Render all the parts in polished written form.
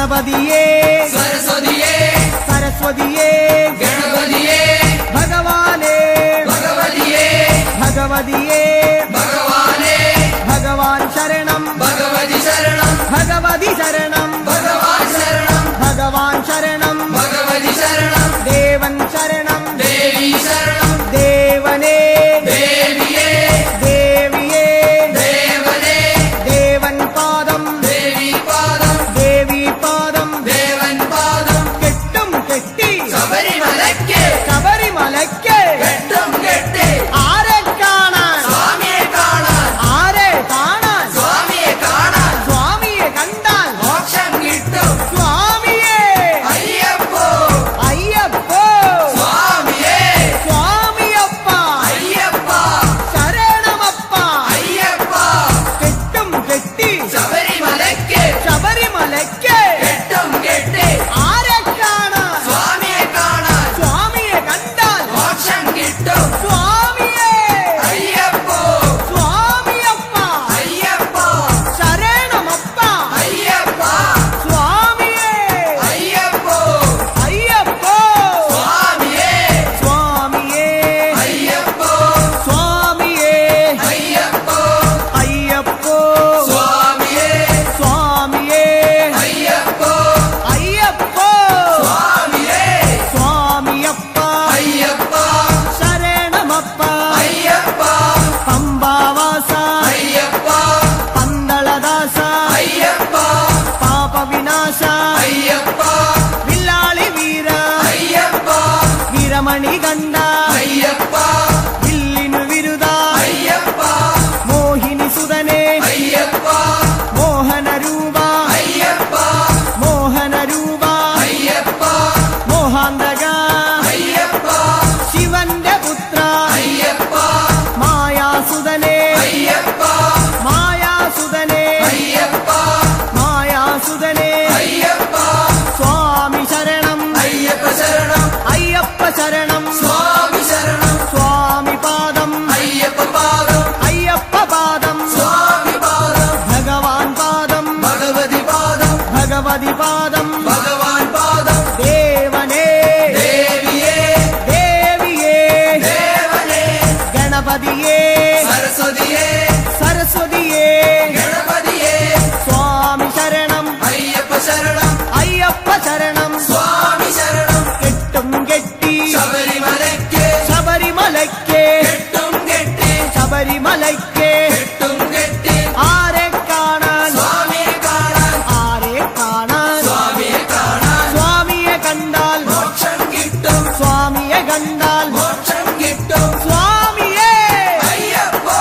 ഗണപതിയേ സരസ്വതിയേ സരസ്വതിയേ ഗണപതിയേ ഭഗവാനേ ഭഗവതിയേ ഭഗവതിയേ ഭഗവാനേ ഭഗവാൻ ശരണം ഭഗവതി ശരണം ഭഗവതി ശരണം ഭഗവാൻ ശരണം ഭഗവാൻ ശരണം ഭഗവതി ശരണം ദേവൻ ശരണം ദേവി ശരണം ദേവനേ ദേവിയേ ദേവിയേ ദേവനേ ദേവൻ പാദം ദേവി പാദം ദേവി പാദം ദേവൻ പാദം കെട്ടും കെട്ടി ശബരിമലയ്ക്ക് ശബരിമലയ്ക്ക് കെട്ടും കെട്ടി ആരെ കാണാൻ സ്വാമിയെ കാണാൻ ആരെ കാണാൻ സ്വാമിയെ കാണാൻ സ്വാമിയെ കണ്ടാൽ മോക്ഷം കിട്ടും സ്വാമിയേ അയ്യപ്പോ അയ്യപ്പോ സ്വാമിയേ സ്വാമിയപ്പ അയ്യപ്പ ശരണമപ്പ അയ്യപ്പ കെട്ടും കെട്ടി ശബരിമലയ്ക്ക് ശബരിമലയ്ക്ക് കെട്ടും കെട്ടി ആരെ കാണാൻ സ്വാമിയെ കാണാൻ സ്വാമിയെ കണ്ടാൽ മോക്ഷം കിട്ടും സ്വാമിയേ അയ്യപ്പോ സ്വാമിയപ്പ അയ്യപ്പ ശരണമപ്പ അയ്യപ്പ സ്വാമിയേ അയ്യപ്പോ അയ്യപ്പോ സ്വാമിയേ സ്വാമിയേ അയ്യപ്പോ സ്വാമിയേ അയ്യപ്പോ അയ്യപ്പോ സ്വാമിയേ സ്വാമിയേ അയ്യപ്പോ അയ്യപ്പോ സ്വാമിയേ സ്വാമിയപ്പ അയ്യപ്പ ശരണമപ്പ അയ്യപ്പ പമ്പാവാസ അയ്യപ്പ പന്തളദാസ അയ്യപ്പ പാപവിനാശ അയ്യപ്പ വില്ലാളി വീര അയ്യപ്പ വീരമണി കണ്ട അയ്യപ്പ വില്ലിനു വിരുദ അയ്യപ്പ മോഹിനി സുതനെ അയ്യപ്പ മോഹനരൂപ അയ്യപ്പ മോഹനരൂപ അയ്യപ്പ മോഹാന്തക അയ്യപ്പ ശിവന്റെ പുത്ര അയ്യപ്പ മായാസുതനെ അയ്യപ്പ മായാസുതനെ അയ്യപ്പ മായാസുതനെ അയ്യപ്പ സ്വാമി ശരണം അയ്യപ്പ ശരണം അയ്യപ്പ ശരണം സ്വാമി ശരണം സ്വാമി പാദം അയ്യപ്പ പാദം അയ്യപ്പ പാദം സ്വാമി പാദം ഭഗവാൻ പാദം ഭഗവതി പാദം ഭഗവതി പാദം ഭഗവാൻ പാദം ദേവനേ ദേവിയേ ദേവിയേ ദേവനേ ഗണപതിയേ സരസ്വതിയേ സരസ്വതിയേ ഗണപതിയേ സ്വാമി ശരണം അയ്യപ്പ ശരണം അയ്യപ്പ ശരണം സ്വാമി ശരണം കെട്ടും കെട്ടി ശബരിമലയ്ക്ക് ശബരിമലയ്ക്ക് കെട്ടും കെട്ടി ശബരിമലയ്ക്ക് കെട്ടും കെട്ടി ആരെ കാണാൻ സ്വാമിയെ കാണാൻ ആരെ കാണാൻ സ്വാമിയെ കാണാൻ സ്വാമിയെ കണ്ടാൽ മോക്ഷം കിട്ടും സ്വാമിയെ കണ്ടാൽ മോക്ഷം കിട്ടും സ്വാമിയേ അയ്യപ്പോ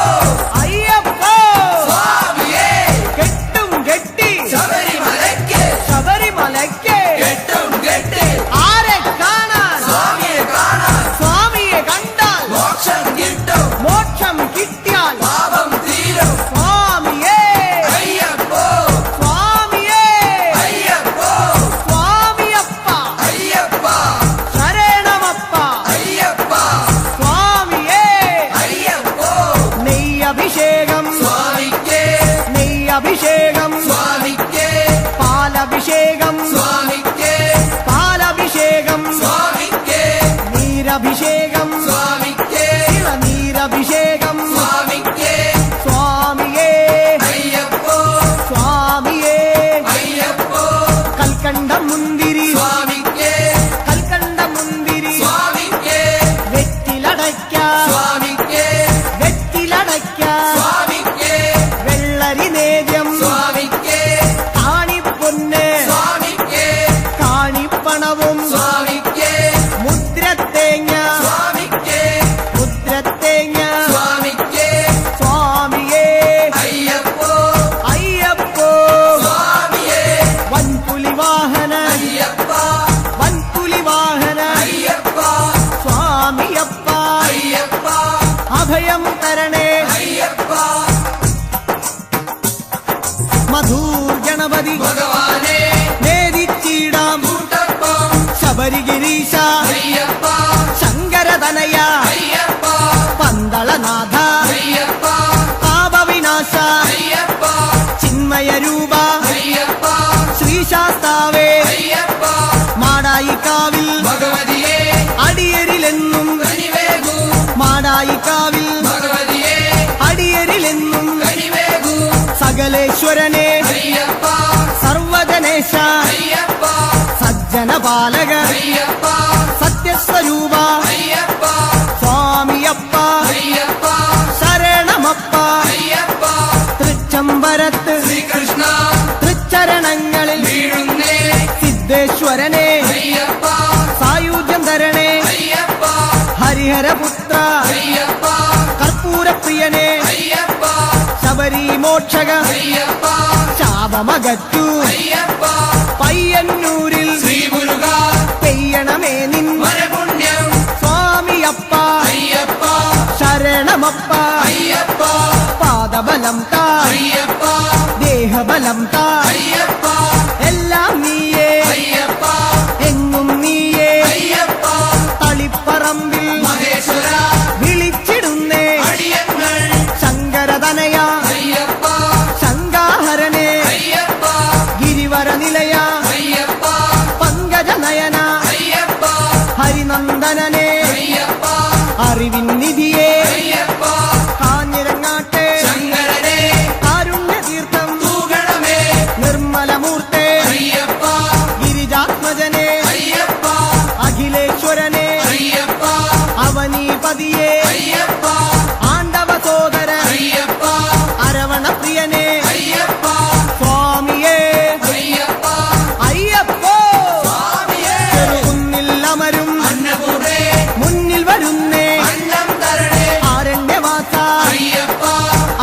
അയ്യപ്പോ സ്വാമിയേ കെട്ടും കെട്ടി ശബരിമലയ്ക്ക് ശബരിമലയ്ക്ക് കെട്ടും കെട്ടി ആരെ കാണാൻ സ്വാമിയെ കാണാൻ സ്വാമിയെ കണ്ടാൽ മോക്ഷം കിട്ടും മോക്ഷം കിട്ടിയാൽ പാപം തീരും സ്വാമിയേ അയ്യപ്പോ സ്വാമിയേ അയ്യപ്പോ സ്വാമിയപ്പ അയ്യപ്പ ശരണമപ്പ അയ്യപ്പ സ്വാമിയേ അയ്യപ്പോ നെയ്യഭിഷേകം സ്വാമിക്ക് നെയ്യഭിഷേകം സ്വാമിക്ക് പാലഭിഷേകം സ്വാമിക്ക് പാലഭിഷേകം സ്വാമിക്ക് നീരഭിഷേകം സ്വാമിക്ക് നീരഭിഷേകം സ്വാമിക്ക് സ്വാമിയേ അയ്യപ്പോ സ്വാമിയേ അയ്യപ്പോ കൽക്കണ്ട മുന്തിരി സ്വാമിക്ക് കൽക്കണ്ട മുന്തിരി സ്വാമിക്ക് വെറ്റിലടയ്ക്ക സ്വാമിക്ക് വെറ്റിലടയ്ക്ക സ്വാമിക്ക് വെള്ളരി നേദ്യം സ്വാമിക്ക് കാണിപ്പൊന്ന് സ്വാമിക്ക് സർവേശ അയ്യപ്പ സജ്ജന പാലക അയ്യപ്പ സത്യസ്വരൂപ അയ്യപ്പ സ്വാമിയപ്പ അയ്യപ്പ ശരണമപ്പ അയ്യപ്പ തൃച്ചംബരത്ത് ശ്രീകൃഷ്ണ തൃച്ചരണങ്ങളിൽ വീഴുന്നേ സിദ്ധേശ്വരനെ അയ്യപ്പ സായുജ്യം തരണേ അയ്യപ്പ ഹരിഹരപുത്ര അയ്യപ്പ കർപ്പൂരപ്രിയനെ അയ്യപ്പ ശബരി മോക്ഷക അയ്യപ്പ ശാപമകറ്റു അയ്യപ്പ പയ്യന്നൂരിൽ ശ്രീമുരുക പെയ്യണമേ നിൻ വരപുണ്യം സ്വാമിയപ്പ അയ്യപ്പ ശരണമപ്പ അയ്യപ്പ പാദബലം താ അയ്യപ്പ ദേഹബലം താ അയ്യപ്പ എല്ലാം നീയേ അയ്യപ്പ എങ്ങും നീയേ അയ്യപ്പ തളിപ്പറമ്പിൽ മഹേശ്വര വിളിച്ചിടുന്നേ അടിയങ്ങൾ ശങ്കരതനയ അയ്യപ്പ ശങ്കാഹരനെ അയ്യപ്പ ഗിരിവര നിലയ അയ്യപ്പ പങ്കജനയന അയ്യപ്പ ഹരിനന്ദനനെ അയ്യപ്പ അറിവിൻ നിധിയെ അയ്യപ്പ കാഞ്ഞിരങ്ങാട്ടെ ശങ്കരനെ കാരുണ്യതീർത്ഥം തൂകണമേ നിർമ്മലമൂർത്തെ അയ്യപ്പ ഗിരിജാത്മജനെ അയ്യപ്പ അഖിലേശ്വരനെ അയ്യപ്പ അവനീപതിയെ അയ്യപ്പ ആണ്ടവ സോദര അയ്യപ്പ അരവണപ്രിയനെ അയ്യപ്പ സ്വാമിയേ അയ്യപ്പ അയ്യപ്പോ സ്വാമിയേ ചെറുകുന്നിൽ അമരും അന്നപൂർണേ മുന്നിൽ വരുന്നേ അന്നം തരണേ ആരണ്യവാസ അയ്യപ്പ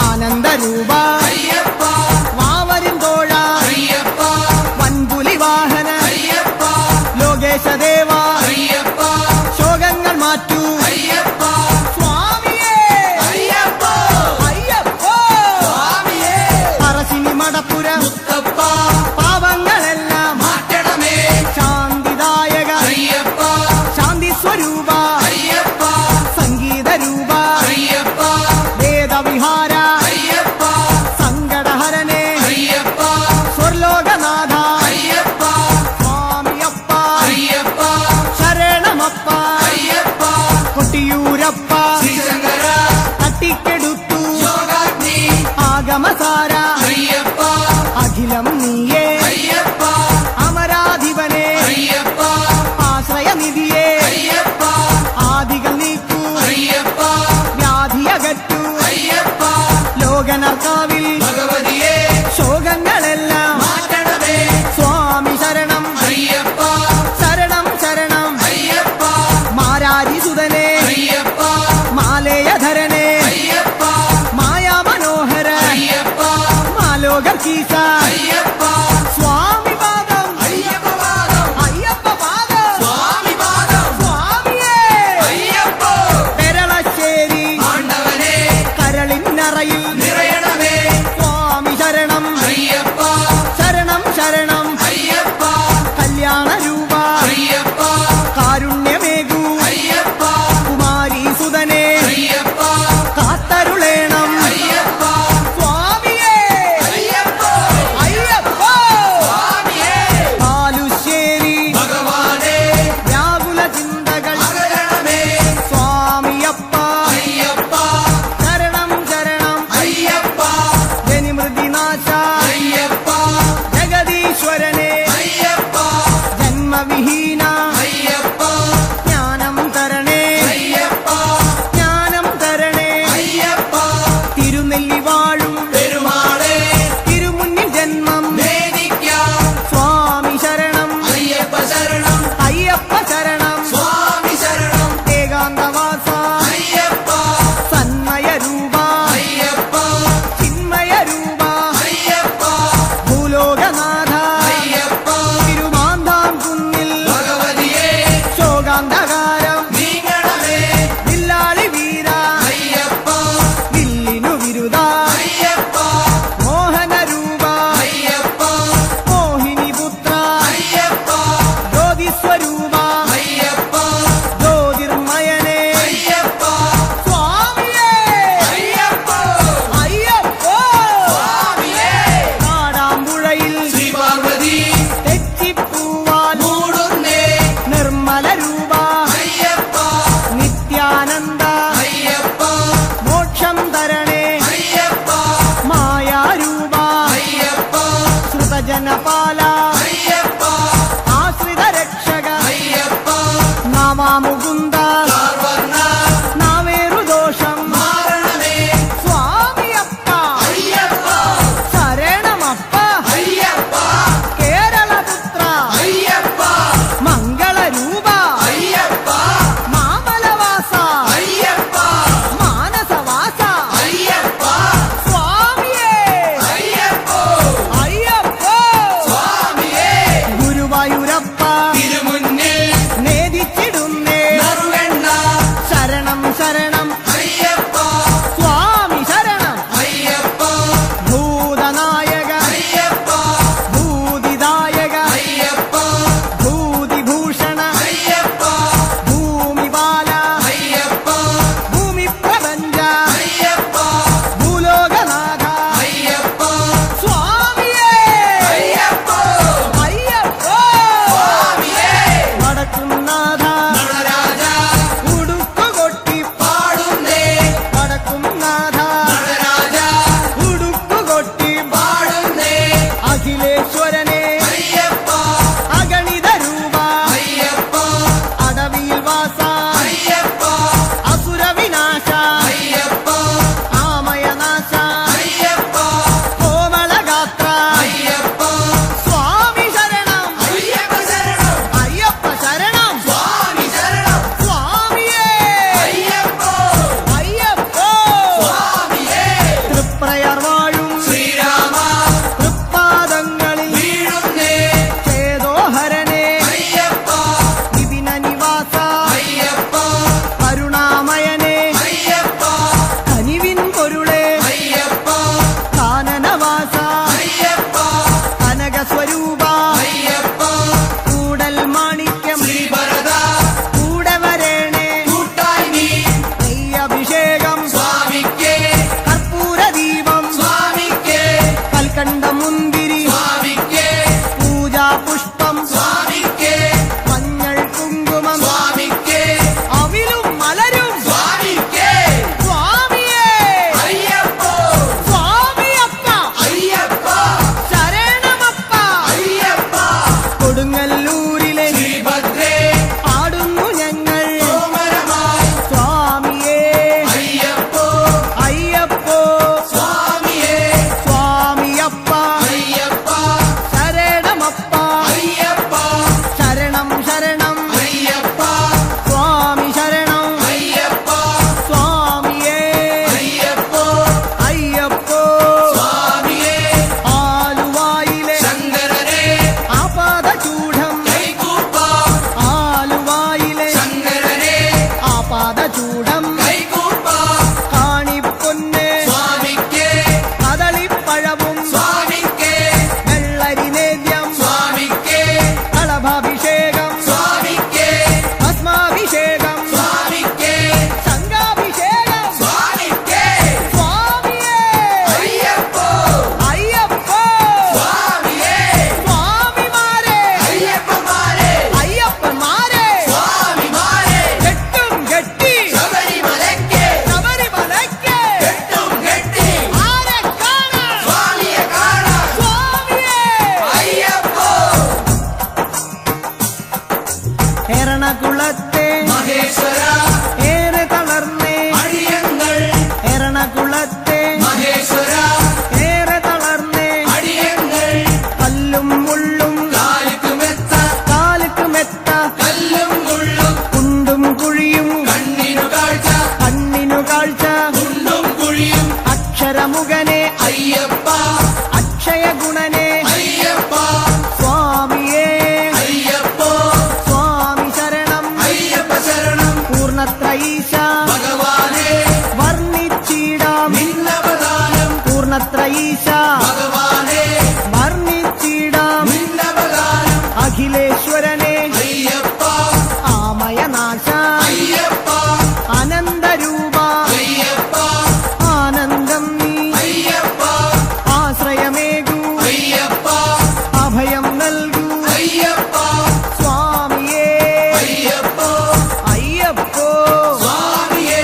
ആനന്ദരൂപ അയ്യപ്പ വാവരും തോഴ അയ്യപ്പ വൻപുലി വാഹന അയ്യപ്പ ലോകേശദേവ അയ്യപ്പ ശോകങ്ങൾ മാറ്റൂ അയ്യപ്പ സ്വാമിയേ അയ്യപ്പ അയ്യപ്പോ സ്വാമിയേ പറശ്ശിനി മടപ്പുര മുത്തപ്പ പാവങ്ങളെല്ലാം മാറ്റണമേ ശാന്തിദായക അയ്യപ്പ ശാന്തി സ്വരൂപ അയ്യപ്പ സംഗീതരൂപ അയ്യപ്പ വേദവിഹാര അയ്യപ്പ സങ്കടഹരനെ അയ്യപ്പ സ്വർലോകനാഥ അയ്യപ്പ സ്വാമിയപ്പ അയ്യപ്പ ശരണമപ്പ അയ്യപ്പ കൊട്ടിയൂരപ്പ ശ്രീശങ്കര തട്ടിക്കെടുത്തു യോഗാഗ്നി ആഗമസാര അയ്യപ്പ അഖിലം നീയേ അയ്യപ്പ അമരാധിപനെ അയ്യപ്പ ആശ്രയനിധിയെ അയ്യപ്പ ആദികൾ നീക്കൂ അയ്യപ്പ വ്യാധിയകറ്റു അയ്യപ്പ ലോകനർക്കാവിൽ ഭഗവതിയെ ശോകങ്ങളെല്ലാം മാറ്റണമേ സ്വാമി ശരണം അയ്യപ്പ ശരണം ശരണം അയ്യപ്പ മാരാരിസുതനെ അയ്യപ്പ മാലേയധരനെ അയ്യപ്പ മായാമനോഹര അയ്യപ്പ മാലോകർക്കീസ അയ്യപ്പ സ്വാമി പാദം അയ്യപ്പ പാദം അയ്യപ്പ പാദം സ്വാമി പാദം സ്വാമിയേ അയ്യപ്പ പെരളശ്ശേരി ആണ്ടവനെ കരളിന്നറയിൽ നിറയണമേ സ്വാമി ശരണം അയ്യപ്പ ശരണം ശരണം അയ്യപ്പ കല്യാണരൂപ അയ്യപ്പ കാരുണ്യമേകൂ അയ്യപ്പ കുമാരീസുതനെ അയ്യപ്പ കാത്തരുളേണം അയ്യപ്പ സ്വാമിയേ അയ്യപ്പ ലോകപാല അയ്യപ്പ ആശ്രിത രക്ഷക അയ്യപ്പ നാമാമുകുന്ദ സർവർണ്ണ നാവേറുദോഷം മാരണമേ സ്വാമിയപ്പ അയ്യപ്പ ശരണമപ്പ അയ്യപ്പ കേരളപുത്ര അയ്യപ്പ മംഗളരൂപ അയ്യപ്പ മാമലവാസ അയ്യപ്പ മാനസവാസ അയ്യപ്പ സ്വാമിയേ അയ്യപ്പ അയ്യപ്പോ സ്വാമിയേ ഗുരുവായൂരപ്പ തിരുമുന്നിൽ നേദിച്ചിടുന്നേ നറുവെണ്ണ ശരണം ശരണം അയ്യപ്പ സ്വാമി ശരണം അയ്യപ്പ ഭൂതനായക അയ്യപ്പ ഭൂതിദായക അയ്യപ്പ ഭൂതിഭൂഷണ അയ്യപ്പ ഭൂമിപാല അയ്യപ്പ ഭൂമിപ്രപഞ്ച അയ്യപ്പ ഭൂലോകനാഥ അയ്യപ്പ സ്വാമിയേ അയ്യപ്പ അയ്യപ്പോ സ്വാമിയേ വടക്കുംനാഥ നടരാജ ഉടുക്കുകൊട്ടി പാടുന്നേ വടക്കുംനാഥ നടരാജ ഉടുക്കുകൊട്ടി പാടുന്നേ അഖിലേശ്വരനെ അയ്യപ്പ അഗണിത രൂപ അയ്യപ്പ അടവിയിൽ വാസ അയ്യപ്പ അസുരവിനാശ അയ്യപ്പ ആമയനാശ അയ്യപ്പ കോമളഗാത്ര അയ്യപ്പ സ്വാമി ശരണം അയ്യപ്പ ശരണം അയ്യപ്പ ശരണം സ്വാമി ശരണം സ്വാമിയേ അയ്യപ്പ അയ്യപ്പോ സ്വാമിയേ തൃപ്രയർ വാഴും ശ്രീരാമ തൃപ്പാദങ്ങളിൽ വീഴുന്നേ ചേതോഹരനെ അയ്യപ്പ വിപിന നിവാസ അയ്യപ്പ കരുണാമയനെ അയ്യപ്പ കനിവിൻ പൊരുളെ അയ്യപ്പ കാനനവാസ അയ്യപ്പ കനകസ്വരൂപ അയ്യപ്പ കൂടൽ മാണിക്യം ശ്രീഭരത കൂടെ വരേണേ കൂട്ടായി നീ നെയ്യഭിഷേകം സ്വാമിക്കേ കർപ്പൂരദീപം സ്വാമിക്കേ കൽക്കണ്ട മുന്തിരി സ്വാമിക്കേ പൂജാപുഷ്പം സ്വാമിക്കേ മഞ്ഞൾ കുങ്കുമം സ്വാമിക്കേ അവിലും മലരും സ്വാമിക്കേ സ്വാമിയേ അയ്യപ്പ സ്വാമിയപ്പ അയ്യപ്പ ശരണമപ്പ അയ്യപ്പ കൊടുങ്ങല്ലൂരിലെ ശ്രീഭദ്രേ ആടുന്നു ഞങ്ങൾ കോമരമായി സ്വാമിയേ അയ്യപ്പ അയ്യപ്പോ സ്വാമിയേ സ്വാമിയപ്പ അയ്യപ്പ ശരണമപ്പ അയ്യപ്പ ശരണം ശരണം അയ്യപ്പ സ്വാമി ശരണം അയ്യപ്പ സ്വാമിയേ അയ്യപ്പ അയ്യപ്പോ സ്വാമിയേ ആലുവായിലെ ശങ്കരനെ ആപാദചൂഢം കൈകൂപ്പാം ആലുവായിലെ ശങ്കരനെ ആപാദചൂഢം കൈകൂപ്പാം കാണിപ്പൊന്നെ സ്വാമിക്കേ കദളിപ്പഴവും സ്വാമിക്കേ വെള്ളരി നേദ്യം സ്വാമിക്കേ കളഭാഭിഷേകം സ്വാമിക്കേ ഭസ്മാഭിഷേകം സ്വാമിക്കേ സംഘാഭിഷേകം സ്വാമിക്കേ സ്വാമിയേ അയ്യപ്പ അയ്യപ്പോ സ്വാമിയേ സ്വാമിമാരെ അയ്യപ്പന്മാരെ അയ്യപ്പന്മാരെ സ്വാമിമാരെ കെട്ടും കെട്ടി ശബരിമലയ്ക്ക് ശബരിമലയ്ക്ക് കെട്ടും കെട്ടി ആരെ കാണാൻ സ്വാമിയെ കാണാൻ സ്വാമിയേ അയ്യപ്പ എറണാകുളത്തെ മഹേശ്വര ഏറെ തളർന്നേ അടിയങ്ങൾ എറണാകുളത്തെ മഹേശ്വര ഏറെ തളർന്നേ അടിയങ്ങൾ കല്ലും മുള്ളും കാലിക്കുമെത്ത കാലുക്ക് മെത്ത കല്ലും മുള്ളും കുണ്ടും കുഴിയും കണ്ണിനു കാഴ്ച കണ്ണിനു കാഴ്ച കുണ്ടും കുഴിയും അക്ഷരമുഖനെ അയ്യപ്പ അക്ഷയ ഗുണനെ അയ്യപ്പ സ്വാമിയേ അയ്യപ്പ സ്വാമി ശരണം അയ്യപ്പ ശരണം പൂർണത്രയീശ ഭഗവാനെ വർണ്ണിച്ചിടാം നിന്നപദാനം പൂർണത്രയീശ ഭഗവാനെ വർണ്ണിച്ചിടാം നിന്നപദാനം അഖിലേശ്വരനെ അയ്യപ്പ ആമയനാശ അയ്യപ്പ അനന്തരൂപ അയ്യപ്പ ആനന്ദം നീ അയ്യപ്പ ആശ്രയമേകൂ അയ്യപ്പ അഭയം നൽകൂ അയ്യപ്പ സ്വാമിയേ അയ്യപ്പ അയ്യപ്പോ സ്വാമിയേ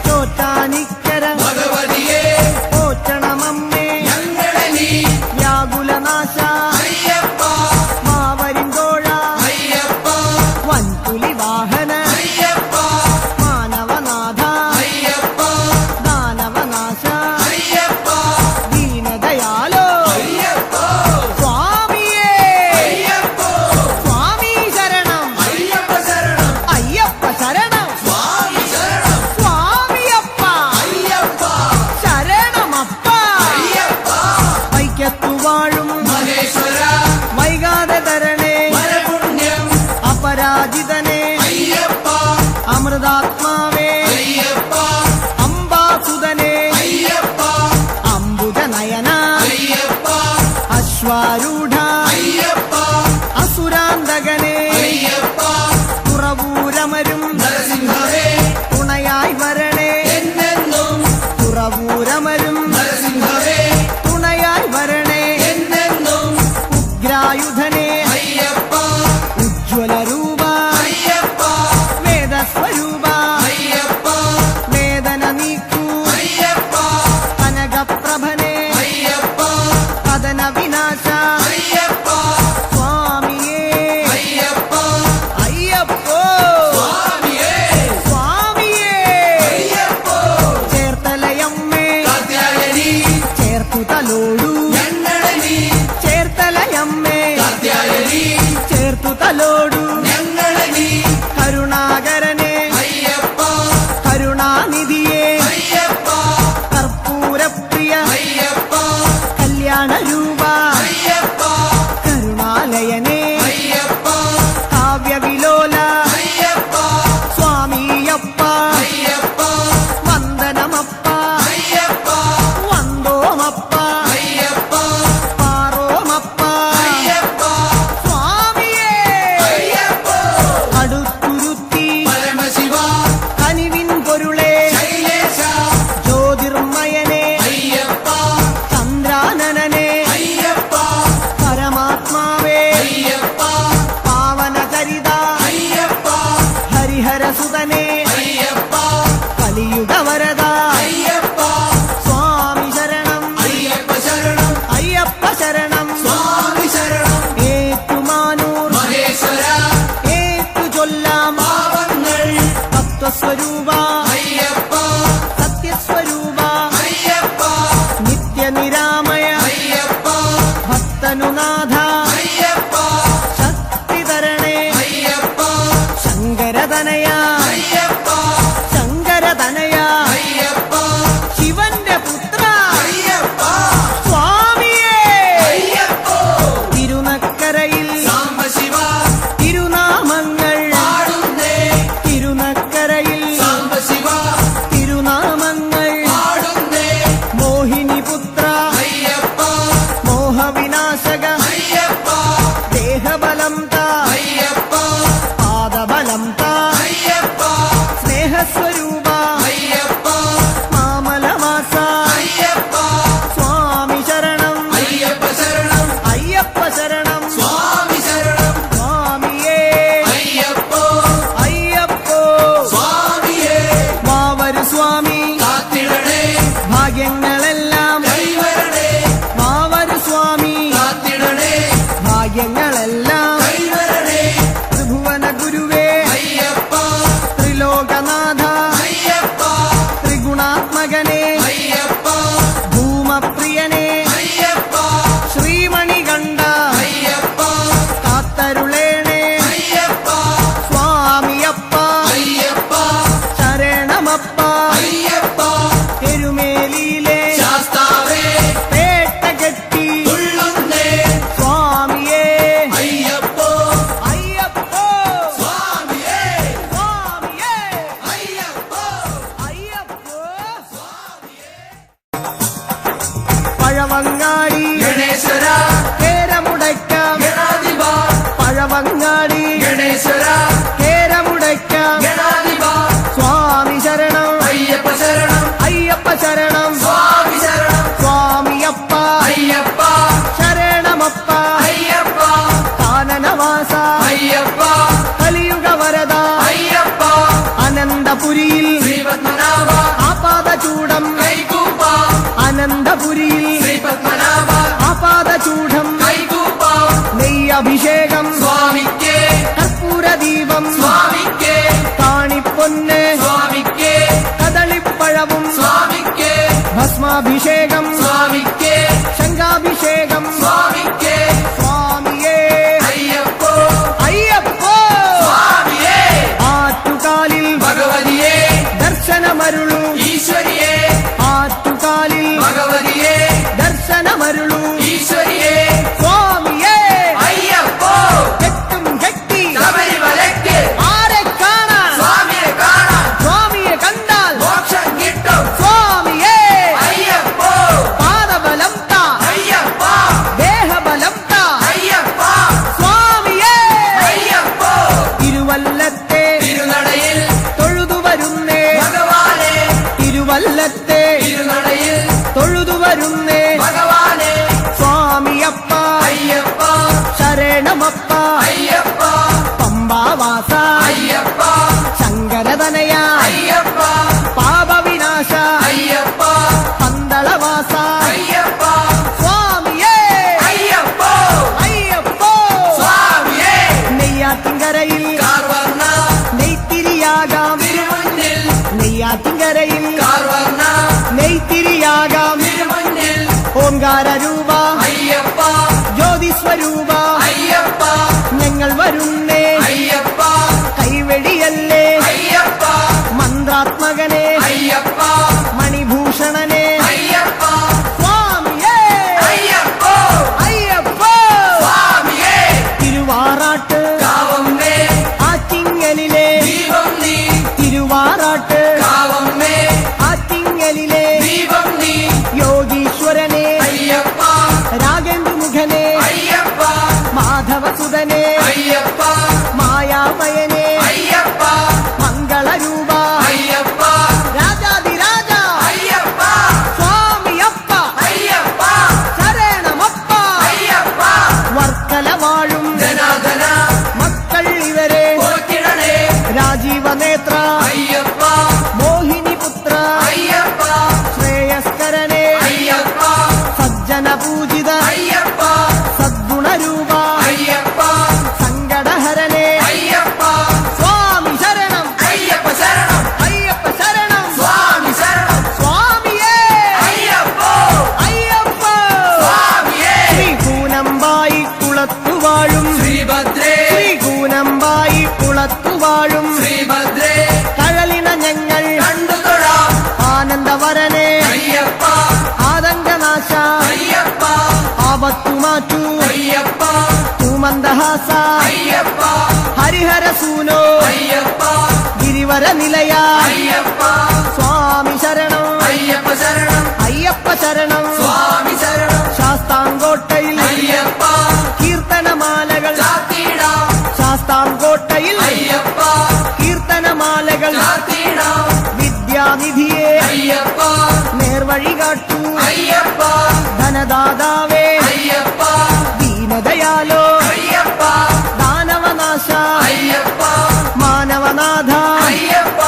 ചോറ്റാനിക്കര ഭഗവതിയെ പോറ്റണമമ്മേ ഞങ്ങളെ നീ വ്യാകുലനാശ അയ്യപ്പ സായുധനെ അയ്യപ്പ ഉജ്ജ്വല രൂപ അയ്യപ്പ വേദസ്വരൂപ അയ്യപ്പ വേദന നീക്കൂ അയ്യപ്പ കനകപ്രഭനെ അയ്യപ്പ കഥന വിനാശ അയ്യപ്പ സ്വാമിയേ അയ്യപ്പ അയ്യപ്പോ സ്വാമിയേ സ്വാമിയേ അയ്യപ്പോ ചേർത്തലയമ്മേ കാത്യായനി ചേർത്തു തലോടൂ ഞങ്ങളെ നീ ചേർത്തലയമ്മേ കാത്യായനി ചേർത്തു തലോടൂ ഞങ്ങളെ നീ കരുണാകരനെ അയ്യപ്പ കരുണാനിധിയെ അയ്യപ്പ കർപ്പൂരപ്രിയ അയ്യപ്പ കല്യാണ രൂപ അയ്യപ്പ കരുണാലയനെ അയ്യപ്പ കാവ്യവിലോല അയ്യപ്പ സ്വാമിയപ്പ അയ്യപ്പ വന്ദനമപ്പ അയ്യപ്പ വന്ദോമപ്പ അയ്യപ്പ പാറോമപ്പ അയ്യപ്പ സ്വാമിയേ അയ്യപ്പ അടുത്തുരുത്തി പരമശിവ കനിവിൻ പൊരുളെ ശൈലേശ ജ്യോതിർമയനെ അയ്യപ്പ ചന്ദ്രാനനനെ അയ്യപ്പ പരമാത്മാവേ അയ്യപ്പ പാവനചരിത അയ്യപ്പ ഹരിഹരസുതനെ അയ്യപ്പ കലിയുഗവരദ അയ്യപ്പ സ്വാമി ശരണം അയ്യപ്പ ശരണം അയ്യപ്പ ശരണം സ്വാമി ശരണം ഏറ്റുമാനൂർ മഹേശ്വര ഏറ്റു ചൊല്ലാം പാവങ്ങൾ തത്വസ്വരൂപ അയ്യപ്പ സത്യസ്വരൂപ അയ്യപ്പ നിത്യനിരാമയ അയ്യപ്പ ഭക്തനുനാഥ അയ്യപ്പ ശക്തിധരണേ അയ്യപ്പ ശങ്കരതനയ അയ്യപ്പ ശങ്കരതനയ അയ്യപ്പ ശിവന്റെ പുത്ര അയ്യപ്പ സ്വാമിയേ അയ്യപ്പ തിരുനക്കരയിൽ സാംബശിവ തിരുനാമങ്ങൾ പാടുന്നേ തിരുനക്കരയിൽ സാംബശിവ തിരുനാമങ്ങൾ പാടുന്നേ മോഹിനിപുത്ര അയ്യപ്പ മോഹവിനാശക അയ്യപ്പ ദേഹബലം താ അയ്യപ്പ പാദബലം താ അയ്യപ്പ സ്നേഹസ്വരൂപ അയ്യപ്പ മാമലവാസ അയ്യപ്പ സ്വാമി ശരണം അയ്യപ്പ ശരണം അയ്യപ്പ ശരണം സ്വാമി ശരണം സ്വാമിയേ അയ്യപ്പ അയ്യപ്പോ സ്വാമിയേ മാവരു സ്വാമി കാത്തിടണേ ഭാഗ്യങ്ങളെല്ലാം കൈവരണേ മാവരു സ്വാമി കാത്തിടണേ ഭാഗ്യങ്ങളെല്ലാം കൈവരണേ ത്രിഭുവന ഗുരുവേ അയ്യപ്പ ത്രിലോകനാഥ അയ്യപ്പ ത്രിഗുണാത്മകനെ അയ്യപ്പ ഭൂമപ്രിയനെ അയ്യപ്പ ശ്രീമണികണ്ഠ അയ്യപ്പ കാത്തരുളേണേ അയ്യപ്പ സ്വാമിയപ്പ അയ്യപ്പ ശരണമപ്പ അയ്യപ്പ എരുമേലിയിലെ ശാസ്താവേ പേട്ടകെട്ടി തുള്ളുന്നേ സ്വാമിയേ അയ്യപ്പോ അയ്യപ്പോ സ്വാമിയേ സ്വാമിയേ അയ്യപ്പോ അയ്യപ്പോ പഴവങ്ങാടി ഗണേശ്വര കേരമുടയ്ക്കാം ഗണാധിപ പഴവങ്ങാടി ഗണേശ്വര കേരമുടയ്ക്കാം ഗണാധിപ സ്വാമി ശരണം അയ്യപ്പ ശരണം അയ്യപ്പ ശരണം സ്വാമി ശരണം സ്വാമിയപ്പ അയ്യപ്പ ശരണമപ്പ അയ്യപ്പ കാനനവാസ അയ്യപ്പ കലിയുഗവരദ അയ്യപ്പ അനന്തപുരിയിൽ ശ്രീപത്മനാഭ ആപാദചൂടം കൈകൂപ്പ അനന്തപുരിയിൽ ശ്രീപത്മനാഭ ആപാദചൂഢം കൈകൂപ്പ നെയ്യഭിഷേകം സ്വാമിക്കേ കർപ്പൂരദീപം സ്വാമിക്കേ കാണിപ്പൊന്ന് സ്വാമിക്കേ കദളിപ്പഴവും സ്വാമിക്കേ ഭസ്മാഭിഷേകം സ്വാമിക്കേ ശംഖാഭിഷേകം സ്വാമിക്കേ സ്വാമിയേ അയ്യപ്പോ അയ്യപ്പോ സ്വാമിയേ ആറ്റുകാലിൽ ഭഗവതിയേ ദർശനമരുളു ഈശ്വരിയേ ആറ്റുകാലിൽ ഭഗവതിയേ ദർശനമരുളു ഈശ്വരിയേ സ്വാമിയേ അയ്യപ്പോ കെട്ടും കെട്ടി ശബരിമലയ്ക്ക് ആരെ കാണാൻ സ്വാമിയെ കാണാൻ സ്വാമിയെ കണ്ടാൽ മോക്ഷം കിട്ടും സ്വാമിയേ അയ്യപ്പോ പാദബലം താ അയ്യപ്പ ദേഹബലം ശരണമപ്പ അയ്യപ്പ പമ്പാവാസ അയ്യപ്പ ശങ്കരതനയ അയ്യപ്പ പാപവിനാശ അയ്യപ്പ പന്തളവാസ അയ്യപ്പ സ്വാമിയേ അയ്യപ്പ അയ്യപ്പോ സ്വാമിയേ നെയ്യാറ്റിൻകരയിൽ കാർവർണ്ണ നെയ്ത്തിരിയാകാം തിരുമുന്നിൽ നെയ്യാറ്റിൻകരയിൽ കാർവർണ്ണ നെയ്ത്തിരിയാകാം തിരുമുന്നിൽ ഓംകാര രൂപ അയ്യപ്പ ജ്യോതിസ്വരൂപ അയ്യപ്പ ഞങ്ങൾ വരുന്നേ അയ്യപ്പ കൈവെടിയല്ലേ അയ്യപ്പ മന്ത്രാത്മകനെ അയ്യപ്പ മണിഭൂഷണനെ അയ്യപ്പ സ്വാമിയേ അയ്യപ്പ അയ്യപ്പോ സ്വാമിയേ തിരുവാറാട്ട് കാവമ്മേ ആറ്റിങ്ങലിലെ ദീപം നീ തിരുവാറാട്ട് കാവമ്മേ ആറ്റിങ്ങലിലെ ദീപം നീ യോഗീശ്വരനെ അയ്യപ്പ രാഗേന്ദ്രമുഖനെ അയ്യപ്പ മാധവസുതനെ അയ്യപ്പ മായാമയനെ അയ്യപ്പ മംഗളരൂപ അയ്യപ്പ രാജാതിരാജ അയ്യപ്പ സ്വാമിയപ്പ അയ്യപ്പ ശരണമപ്പ അയ്യപ്പ വർക്കല വാഴും ധനാധന മക്കൾ ഇവരെ പോറ്റിടണേ രാജീവനേത്ര അയ്യപ്പ മോഹിനിപുത്ര അയ്യപ്പ ശ്രേയസ്കരനെ അയ്യപ്പ സജ്ജന പൂജിത അയ്യപ്പ സദ്ഗുണരൂപ അയ്യപ്പ സങ്കടഹരനെ അയ്യപ്പ സ്വാമി ശരണം അയ്യപ്പ ശരണം അയ്യപ്പ ശരണം സ്വാമി ശരണം സ്വാമിയേ അയ്യപ്പ അയ്യപ്പ സ്വാമിയേ ശ്രീകൂനമ്പായി കുളത്തുവാഴും ശ്രീഭദ്രേ ശ്രീകൂനമ്പായി കുളത്തുവാഴും ശ്രീഭദ്രേ കഴലിന ഞങ്ങൾ കണ്ടു തൊഴാം ആനന്ദവരനെ അയ്യപ്പ ആതങ്കനാശ അയ്യപ്പ ആപത്തുമാറ്റു അയ്യപ്പ തൂമന്ദഹാസ അയ്യപ്പ ഹരിഹരസൂനോ അയ്യപ്പ ഗിരിവര നിലയ അയ്യപ്പ സ്വാമി ശരണം അയ്യപ്പ ശരണം അയ്യപ്പ ശരണം സ്വാമി ശരണം ശാസ്താംകോട്ടയിൽ അയ്യപ്പ കീർത്തനമാലകൾ ചാത്തിടാം ശാസ്താംകോട്ടയിൽ അയ്യപ്പ കീർത്തനമാലകൾ ചാത്തിടാം വിദ്യാനിധിയെ അയ്യപ്പ നേർവഴി കാട്ടൂ അയ്യപ്പ ധനദാതാവേ അയ്യപ്പ ദീനദയാലോ അയ്യപ്പ ദാനവനാശ അയ്യപ്പ മാനവനാഥ അയ്യപ്പ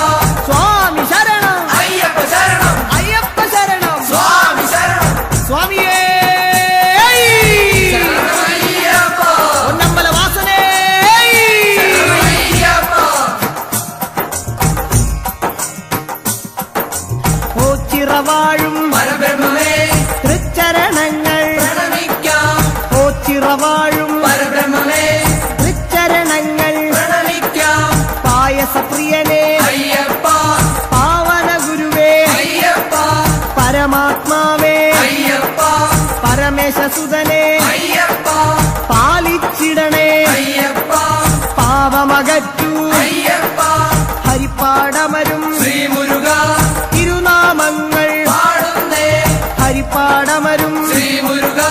സ്വാമി ശരണം അയ്യപ്പ ശരണം അയ്യപ്പ ശരണം സ്വാമി ശരണം സ്വാമിയേ അയ്യപ്പ പൊന്നമ്പല വാസനേ അയ്യപ്പ ഓച്ചിറവാഴും പരബ്രഹ്മമേ തൃച്ചരണങ്ങൾ പ്രണമിക്കാം ഓച്ചിറവാഴും പരബ്രഹ്മമേ തൃച്ചരണങ്ങൾ പ്രണമിക്കാം പായസപ്രിയനെ അയ്യപ്പ പാവന ഗുരുവേ അയ്യപ്പ പരമാത്മാവേ അയ്യപ്പ പരമേശസുതനെ അയ്യപ്പ പാലിച്ചിടണേ അയ്യപ്പ പാപമകറ്റൂ അയ്യപ്പ ഹരിപ്പാടമരും ശ്രീമുരുക തിരുനാമങ്ങൾ പാടുന്നേ ഹരിപ്പാടമരും ശ്രീമുരുക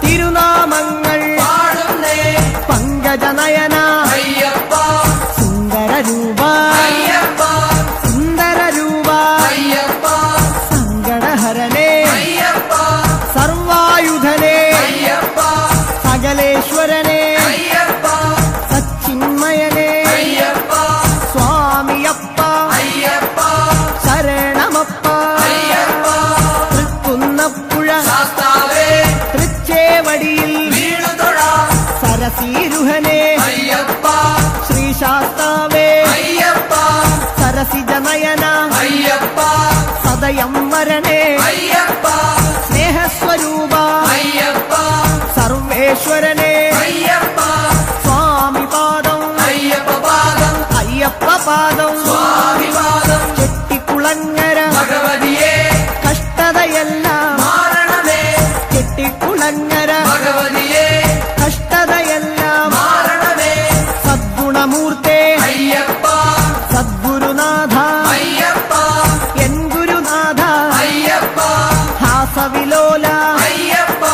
തിരുനാമങ്ങൾ പാടുന്നേ പങ്കജനയന അയ്യപ്പ സുന്ദരരൂപ അയ്യപ്പ സുന്ദരരൂപ അയ്യപ്പ സങ്കടഹരനെ അയ്യപ്പ സർവായുധനെ അയ്യപ്പ സകലേശ്വരനെ അയ്യപ്പ സച്ചിന്മയനെ അയ്യപ്പ സ്വാമിയപ്പ അയ്യപ്പ ശരണമപ്പ അയ്യപ്പ തൃക്കുന്നപ്പുഴ ശാസ്താവേ തൃച്ചേവടിയിൽ വീണു തൊഴാം സരസീരുഹനെ അയ്യപ്പ ശ്രീശാസ്താവേ അയ്യപ്പ സരസിജനയന അയ്യപ്പ സദയം വരണേ അയ്യപ്പ സ്നേഹസ്വരൂപ അയ്യപ്പ സർവേശ്വരനെ അയ്യപ്പ സ്വാമി പാദം അയ്യപ്പ പാദം അയ്യപ്പ പാദം സ്വാമി പാദം ചെട്ടിക്കുളങ്ങര ഭഗവതിയെ കഷ്ടതയെല്ലാം മാരണമേ ചെട്ടിക്കുളങ്ങര ഭഗവതിയെ കഷ്ടതയെല്ലാം മാരണമേ സദ്ഗുണമൂർത്തേ അയ്യപ്പ സദ്ഗുരുനാഥ അയ്യപ്പ എൻ ഗുരുനാഥ അയ്യപ്പ ഹാസവിലോല അയ്യപ്പ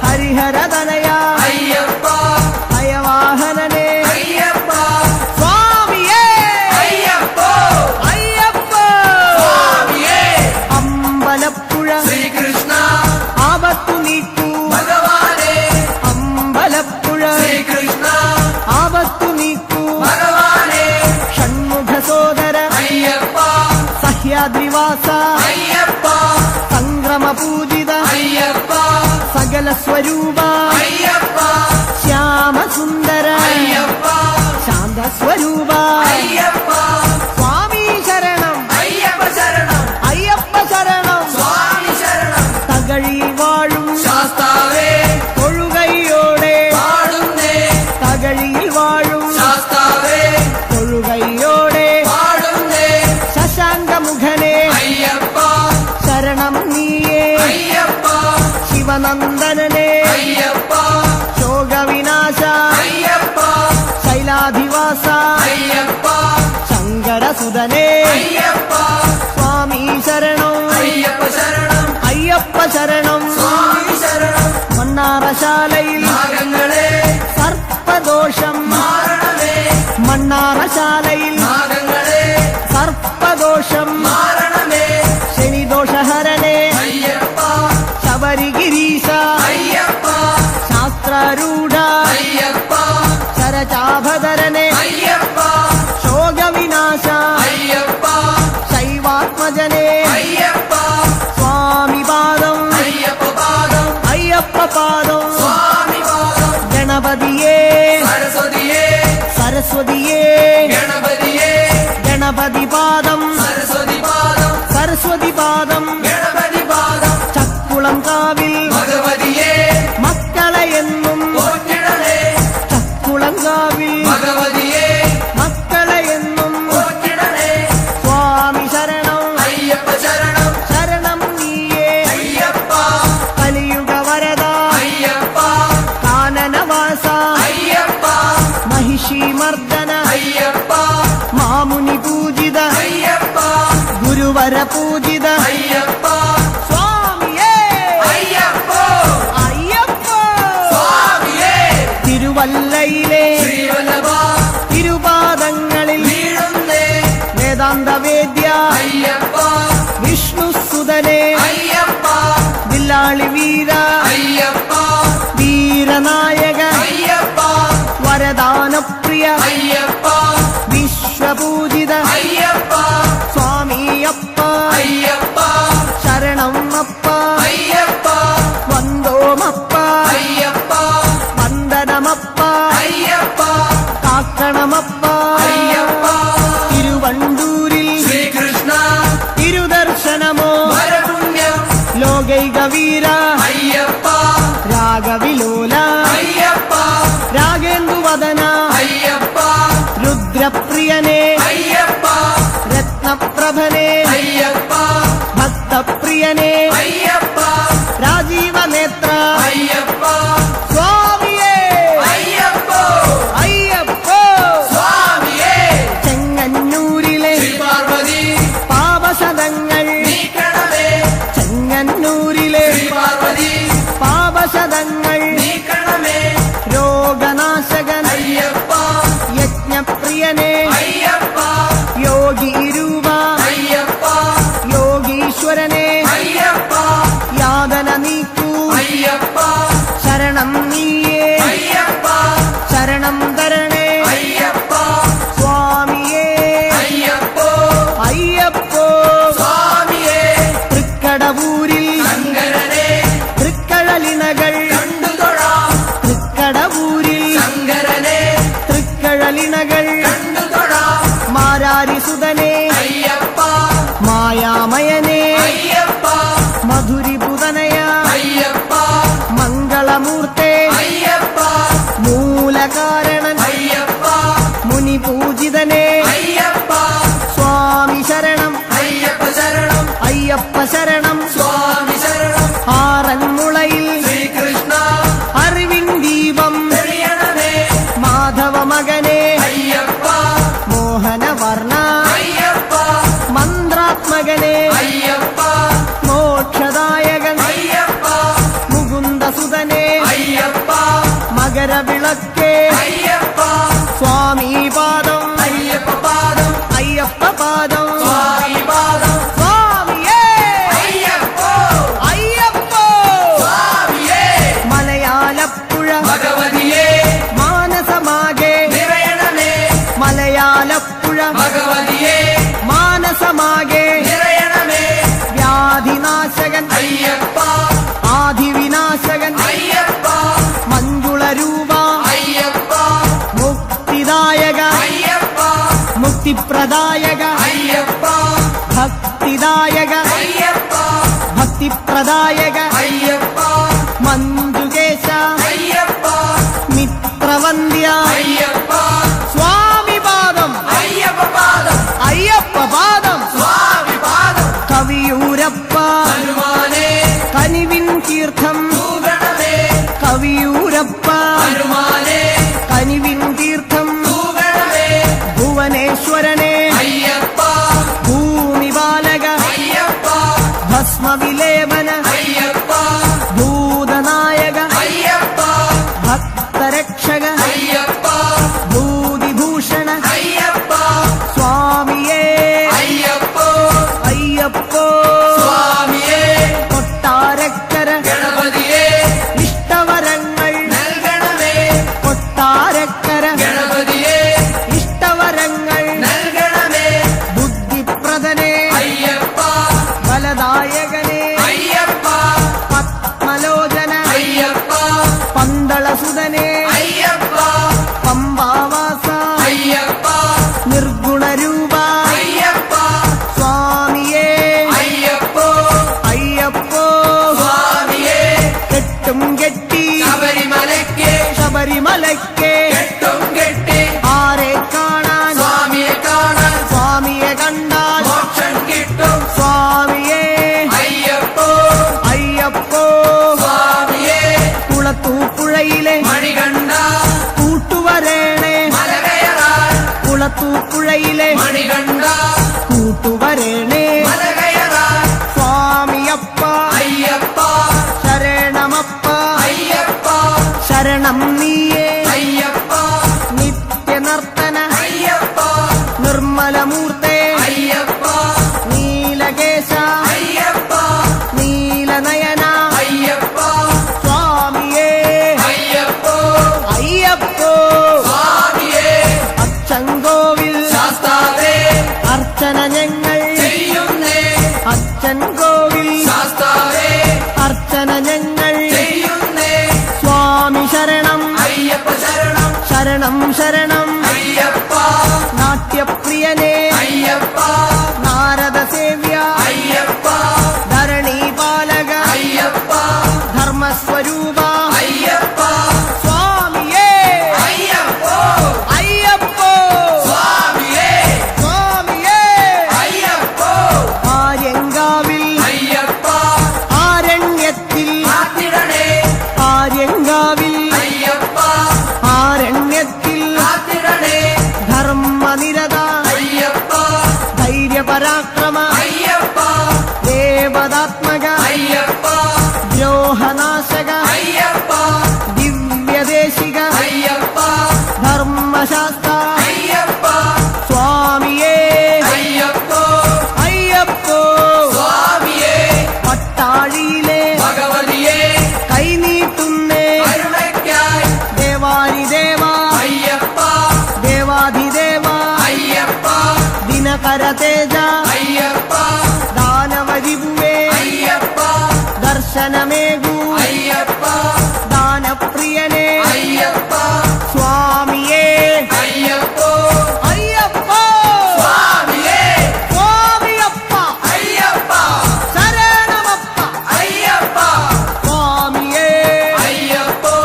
ഹരിഹരതനയ അയ്യപ്പ ഭയവാഹനനെ അയ്യപ്പ സ്വാമിയേ അയ്യപ്പ അയ്യപ്പ സ്വാമിയേ അമ്പലപ്പുഴ ശ്രീകൃഷ്ണ ആപത്തു നീക്കൂ ഭഗവാനേ അമ്പലപ്പുഴ ശ്രീകൃഷ്ണ ശ്രീനിവാസ അയ്യപ്പ സംക്രമപൂജിത അയ്യപ്പ സകല സ്വരൂപ അയ്യപ്പ ശ്യാമസുന്ദര അയ്യപ്പ ശാന്തസ്വരൂപ അയ്യപ്പ സ്വാമി ശരണം അയ്യപ്പ ശരണം അയ്യപ്പ ശരണം സ്വാമി ശരണം തകഴി വാഴും ശാസ്താവേ തൊഴുകൈയോടെ പാടുന്നേ തകഴിയിൽ വാഴും ശാസ്താവേ തൊഴുകൈയോടെ പാടുന്നേ ശശാങ്കമുഖനെ അയ്യപ്പ ശരണം നീയേ അയ്യപ്പ ശിവനന്ദനനെ അയ്യപ്പ ശോകവിനാശ അയ്യപ്പ ശൈലാധിവാസ അയ്യപ്പ ശങ്കരസുതനെ അയ്യപ്പ സ്വാമി ശരണം അയ്യപ്പ ശരണം അയ്യപ്പ ശരണം സ്വാമി ശരണം മണ്ണാറശാലയിൽ നാഗങ്ങളെ സർപ്പദോഷം മാറണമേ മണ്ണാറശാലയിൽ നാഗങ്ങളെ സർപ്പദോഷം മാറണമേ ശനിദോഷഹരനെ അയ്യപ്പ ശബരിഗിരീശ അയ്യപ്പ ശാസ്ത്രരൂഢ അയ്യപ്പ ശരചാഭധരനെ അയ്യപ്പ ശോകവിനാശ അയ്യപ്പ ശൈവാത്മജനെ അയ്യപ്പ സ്വാമി പാദം അയ്യപ്പ പാദം അയ്യപ്പ പാദം സ്വാമി പാദം ഗണപതിയേ സരസ്വതിയേ സരസ്വതിയേ ഗണപതിയേ ഗണപതി പാദം സരസ്വതി പാദം സരസ്വതി പാദം ഗണപതി പാദം ചക്കുളം കാവിൽ ഭഗവതിയേ മക്കളെ എന്നും പോറ്റിടണേ ചക്കുളം കാവിൽ ഭഗവതിയേ മക്കളെ എന്നും പോറ്റിടണേ സ്വാമി ശരണം അയ്യപ്പ ശരണം ശരണം നീയേ അയ്യപ്പ കലിയുഗ വരദ അയ്യപ്പ കാനനവാസ അയ്യപ്പ മഹിഷി മർദ്ദന അയ്യപ്പ മാമുനി പൂജിത അയ്യപ്പ ഗുരുവര പൂജിത അയ്യപ്പ സ്വാമിയേ അയ്യപ്പ അയ്യപ്പ സ്വാമിയേ തിരുവല്ലയിലെ ശ്രീവല്ലഭ തിരുപാദങ്ങളിൽ വീഴുന്നേ വേദാന്ത വേദ്യ അയ്യപ്പ വിഷ്ണുസുതനെ അയ്യപ്പ വില്ലാളി വീര അയ്യപ്പ വീരനായക അയ്യപ്പ വരദാനപ്രിയ അയ്യപ്പ വിശ്വപൂജിത അയ്യപ്പ സ്വാമിയപ്പ അയ്യപ്പ ശരണം അപ്പ അയ്യപ്പ വന്ദോമപ്പ അയ്യപ്പ വന്ദനമപ്പ അയ്യപ്പ കാക്കണമപ്പ അയ്യപ്പ തിരുവണ്ടൂരിൽ ശ്രീകൃഷ്ണ തിരുദർശനമോ വരപുണ്യം ലോകൈക വീര അയ്യപ്പ രാഗവിലോല അയ്യപ്പ രാഗേന്ദുവദന അയ്യപ്പ രുദ്രപ്രിയനെ അയ്യപ്പ രത്നപ്രഭനെ അയ്യപ്പ ഭക്തപ്രിയനെ അയ്യപ്പ രാജീവനേത്ര അയ്യപ്പ സ്വാമിയേ അയ്യപ്പ അയ്യപ്പ സ്വാമിയേ ചെങ്ങന്നൂരിലെ ശ്രീപാർവതി പാപശതങ്ങൾ നീക്കണമേ ചെങ്ങന്നൂരിലെ ശ്രീപാർവതി പാപശതങ്ങൾ നീക്കണമേ രോഗനാശകൻ അയ്യപ്പ യജ്ഞപ്രിയനെ അയ്യപ്പ യോഗി രൂപ അയ്യപ്പ യോഗീശ്വരനെ അയ്യപ്പ യാതന നീക്കൂ അയ്യപ്പ ശരണം നീയേ അയ്യപ്പ ശരണം തരണേ അയ്യപ്പ സ്വാമിയേ അയ്യപ്പ അയ്യപ്പോ സ്വാമിയേ തൃക്കടവൂരിൽ ശങ്കരനെ തൃക്കഴലിണകൾ കണ്ടു തൊഴാം തൃക്കടവൂരിൽ ശങ്കരനെ തൃക്കഴലിണകൾ കണ്ടു തൊഴാം മാരാരിസുതനെ അയ്യപ്പ മായാമയനെ അയ്യപ്പ മധുരിപുതനയ അയ്യപ്പ മംഗളമൂർത്തെ അയ്യപ്പ മൂലകാരണൻ അയ്യപ്പ മുനിപൂജിതനെ അയ്യപ്പ സ്വാമി ശരണം അയ്യപ്പ ശരണം അയ്യപ്പ ശരണം സ്വാമി ശരണം ആറന്മുളയിൽ ശ്രീകൃഷ്ണ അറിവിൻ ദീപം തെളിയണമേ മാധവ മകനെ അയ്യപ്പ മോഹനവർണ അയ്യപ്പ മന്ത്രാത്മകനെ അയ്യപ്പ മോക്ഷദായകൻ അയ്യപ്പ മുകുന്ദസുതനെ അയ്യപ്പ മകരവിളക്കേ അയ്യപ്പ സ്വാമി പാദം അയ്യപ്പ പാദം അയ്യപ്പ പാദം സ്വാമി പാദം സ്വാമിയേ അയ്യപ്പ അയ്യപ്പ സ്വാമിയേ മലയാലപ്പുഴ ഭഗവതിയേ മാനസമാകെ നിറയണമേ മലയാലപ്പുഴ ഭഗവതിയേ മാനസമാകെ നിറയണമേ ഭക്തിപ്രദായക അയ്യപ്പ ഭക്തിദായക അയ്യപ്പ ഭക്തിപ്രദായക അയ്യപ്പ മഞ്ജുകേശ അയ്യപ്പ മിത്രവന്ദ്യ അയ്യപ്പ സ്വാമി പാദം അയ്യപ്പ പാദം അയ്യപ്പ പാദം സ്വാമി പാദം കവിയൂരപ്പ ഹനുമാനേ കനിവിൻ തീർത്ഥം തൂഗണമേ കവിയൂരപ്പ ഹനുമാനേ കനിവിൻ തീർത്ഥം തൂഗണമേ ഭുവനേശ്വരനെ അയ്യപ്പ ഭൂമി ബാലക അയ്യപ്പ ഭസ്മവിലേപന അയ്യപ്പ ഭൂതനായക അയ്യപ്പ ഭക്തരക്ഷക അയ്യപ്പ ഭൂതിഭൂഷണ അയ്യപ്പ സ്വാമിയേ അയ്യപ്പോ അയ്യപ്പോ സ്വാമിയേ കൊട്ടാരക്കര ഗണപതിയേ ഇഷ്ടവരങ്ങൾ നൽകണമേ കൊട്ടാരക്കര ഗണപതിയേ ഇഷ്ടവരങ്ങൾ നൽകണമേ ബുദ്ധിപ്രദനെ അയ്യപ്പ ഫലദായകനെ അയ്യപ്പ പത്മലോചന അയ്യപ്പ പന്തളസുതനെ അയ്യപ്പ പമ്പാവാസ അയ്യപ്പ നിർഗുണരൂപ അയ്യപ്പ സ്വാമിയേ അയ്യപ്പോ അയ്യപ്പോ സ്വാമിയേ കെട്ടും കെട്ടി ശബരിമലയ്ക്ക് ശബരിമലയ്ക്ക് കെട്ടും കെട്ടി ആരെ കാണാൻ സ്വാമിയെ കാണാൻ സ്വാമിയെ കണ്ടാൽ മോക്ഷം കിട്ടും സ്വാമിയേ അയ്യപ്പോ അയ്യപ്പോ സ്വാമിയേ കുളത്തൂപ്പുഴയിലെ മണികണ്ഠ കൂട്ടുവരേണേ മലകയറാൻ കുളത്തൂപ്പുഴയിലെ മണികണ്ഠ കൂട്ടുവരേണേ മലകയറാൻ സ്വാമിയപ്പ അയ്യപ്പ ശരണമപ്പ അയ്യപ്പ ശരണം നീയേ അയ്യപ്പ നിത്യനർത്തന അയ്യപ്പ നിർമ്മലമൂർത്തേ അയ്യപ്പ നീലകേശ അയ്യപ്പ നീലനയന അയ്യപ്പ സ്വാമിയേ അയ്യപ്പോ അയ്യപ്പോ സ്വാമിയേ അച്ചൻകോവിൽ ശാസ്താവേ അർച്ചന ഞങ്ങൾ ചെയ്യുന്നേ അച്ഛൻ കോവിൽ ശാസ്താവേ അർച്ചന ഞങ്ങൾ ചെയ്യുന്നേ സ്വാമി ശരണം അയ്യപ്പ ശരണം ശരണം ശരണം അയ്യപ്പ നാട്യപ്രിയനേ അയ്യപ്പ നാരദ സേവ്യ അയ്യപ്പ ധരണീപാലക അയ്യപ്പ ധർമ്മസ്വരൂപ അയ്യപ്പ സ്വാമിയേ അയ്യപ്പോ അയ്യപ്പോ സ്വാമിയേ സ്വാമിയേ അയ്യപ്പോ ആര്യങ്കാവിൽ അയ്യപ്പ ആരണ്യത്തിൽ കാത്തിടണേ ആര്യങ്കാവിൽ അയ്യപ്പ ആരണ്യത്തിൽ കാത്തിടണേ ധർമ്മനിരത അയ്യപ്പ ധൈര്യപരാക്രമ അയ്യപ്പ ദേവതാത്മക അയ്യപ്പ ദ്രോഹനാശക അയ്യപ്പ ദിവ്യദേശിക അയ്യപ്പ ധർമ്മശാസ്ത്ര അയ്യപ്പ സ്വാമിയേ അയ്യപ്പോ അയ്യപ്പോ സ്വാമിയേ പട്ടാഴിയിലെ ഭഗവതിയേ കൈനീട്ടുന്നേ കരുണയ്ക്കായി ദേവാരിദേവ അയ്യപ്പ ദേവാധിദേവ അയ്യപ്പ ദിനകര തേജ അയ്യപ്പ ദാനവരിഭുവേ അയ്യപ്പ ദർശനമേകൂ അയ്യപ്പ ദാനപ്രിയനേ അയ്യപ്പ സ്വാമിയേ അയ്യപ്പോ അയ്യപ്പോ സ്വാമിയേ സ്വാമിയപ്പ അയ്യപ്പ ശരണമപ്പ അയ്യപ്പ സ്വാമിയേ അയ്യപ്പോ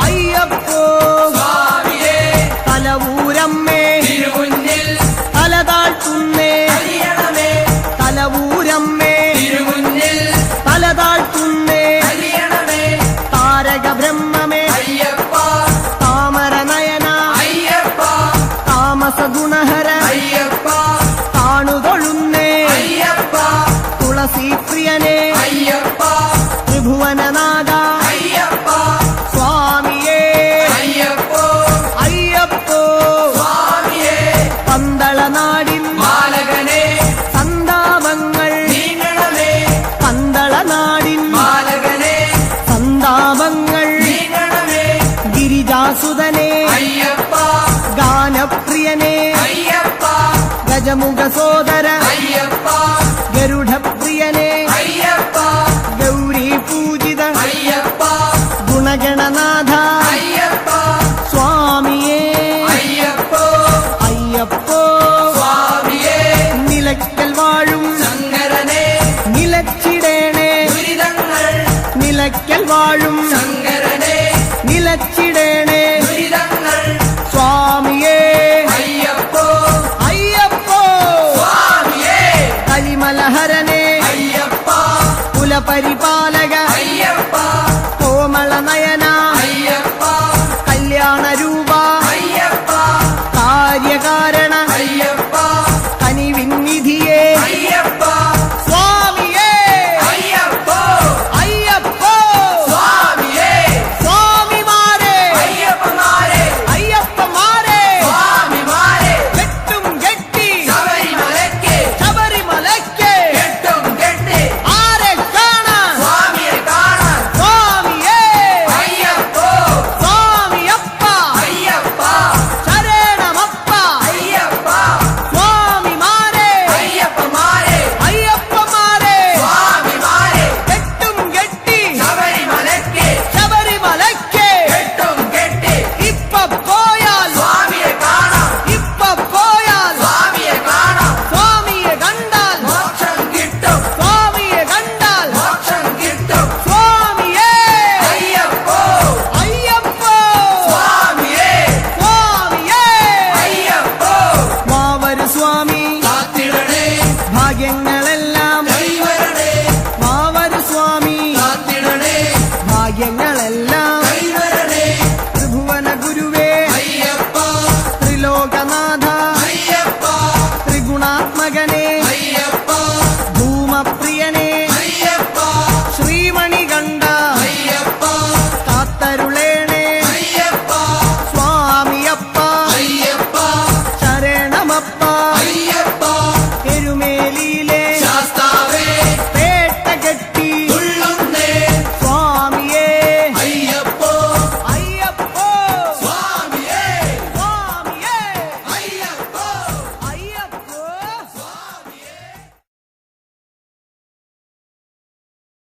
അയ്യപ്പോ സ്വാമിയേ തലവൂരമ്മേ തിരുമുന്നിൽ തലതാഴ്ത്തുന്നേ അലിയണമേ തലവൂരമ്മേ തിരുമുന്നിൽ തലതാഴ്ത്തുന്നേ അലിയണമേ താരക ബ്രഹ്മമേ അയ്യപ്പ താമരനയന അയ്യപ്പ താമസഗുണഹര അയ്യപ്പ താണുതൊഴുന്നേ അയ്യപ്പ തുളസീപ്രിയനേ അയ്യപ്പ ത്രിഭുവനനാഥ അയ്യപ്പ സ്വാമിയേ അയ്യപ്പോ അയ്യപ്പോ സ്വാമിയേ പന്തളനാടിൻ ബാലകനെ സന്താപങ്ങൾ നീങ്ങണമേ പന്തളനാടിൻ ബാലകനെ സന്താപങ്ങൾ നീങ്ങണമേ ഗിരിജാസുതനേ അയ്യപ്പ ഗാനപ്രിയനേ അയ്യപ്പ ഗജമുഖ സോദര